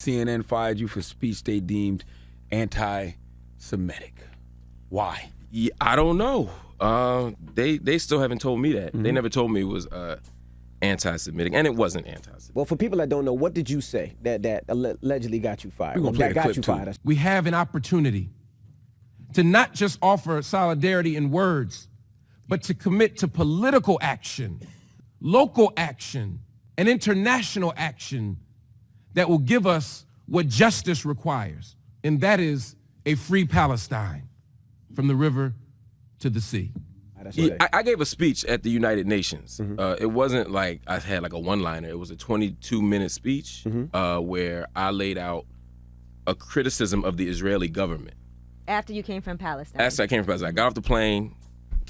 CNN fired you for speech they deemed anti-Semitic. Why? Yeah, I don't know. They still haven't told me that. They never told me it was anti-Semitic, and it wasn't anti-Semitic. Well, for people that don't know, what did you say that allegedly got you fired? We're gonna play That the got clip you too. fired. We have an opportunity to not just offer solidarity in words, but to commit to political action, local action, and international action that will give us what justice requires, and that is a free Palestine from the river to the sea. Yeah, I gave a speech at the United Nations. It wasn't like I had like a one-liner. It was a 22-minute speech where I laid out a criticism of the Israeli government. After you came from Palestine? After I came from Palestine. I got off the plane,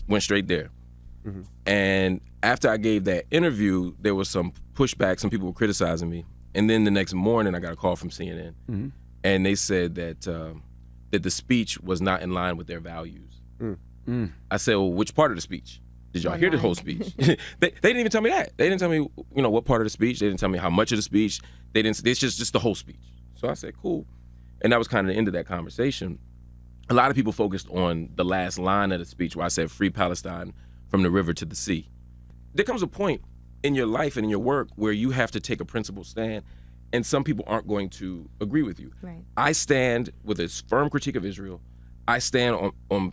went straight there. And after I gave that interview, there was some pushback. Some people were criticizing me. And then the next morning, I got a call from CNN. And they said that that the speech was not in line with their values. I said, well, which part of the speech? Did y'all hear the whole speech? they didn't even tell me that. They didn't tell me, what part of the speech. They didn't tell me how much of the speech. They didn't. It's just the whole speech. So I said, cool. And that was kind of the end of that conversation. A lot of people focused on the last line of the speech where I said, free Palestine from the river to the sea. There comes a point in your life and in your work where you have to take a principled stand, and some people aren't going to agree with you. Right. I stand with a firm critique of Israel. I stand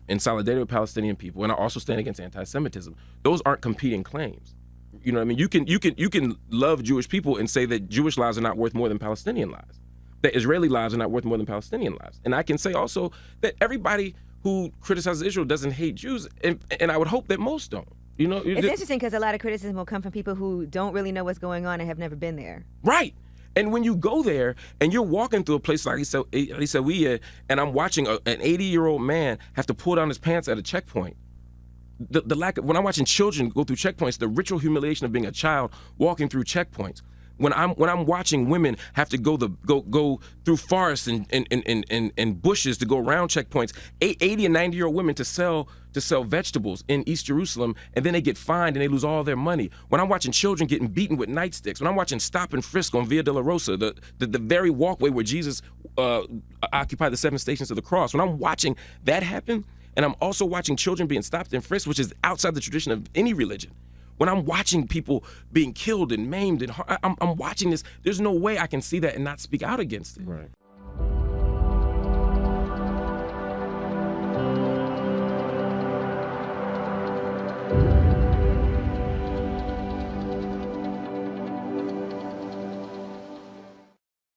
in solidarity with Palestinian people, and I also stand against anti-Semitism. Those aren't competing claims. You know what I mean? You can love Jewish people and say that Jewish lives are not worth more than Palestinian lives, that Israeli lives are not worth more than Palestinian lives. And I can say also that everybody who criticizes Israel doesn't hate Jews, and I would hope that most don't. It's interesting because a lot of criticism will come from people who don't really know what's going on and have never been there. Right. And when you go there and you're walking through a place like Isawiya, and I'm watching an 80-year-old man have to pull down his pants at a checkpoint, the lack of, when I'm watching children go through checkpoints, the ritual humiliation of being a child walking through checkpoints, when I'm watching women have to go through forests and bushes to go around checkpoints, 80 and 90-year-old women to sell vegetables in East Jerusalem, and then they get fined and they lose all their money. When I'm watching children getting beaten with nightsticks, when I'm watching stop and frisk on Via Dolorosa, the very walkway where Jesus occupied the 7 stations of the cross, when I'm watching that happen, and I'm also watching children being stopped and frisked, which is outside the tradition of any religion. When I'm watching people being killed and maimed, and I'm watching this, there's no way I can see that and not speak out against it. Right.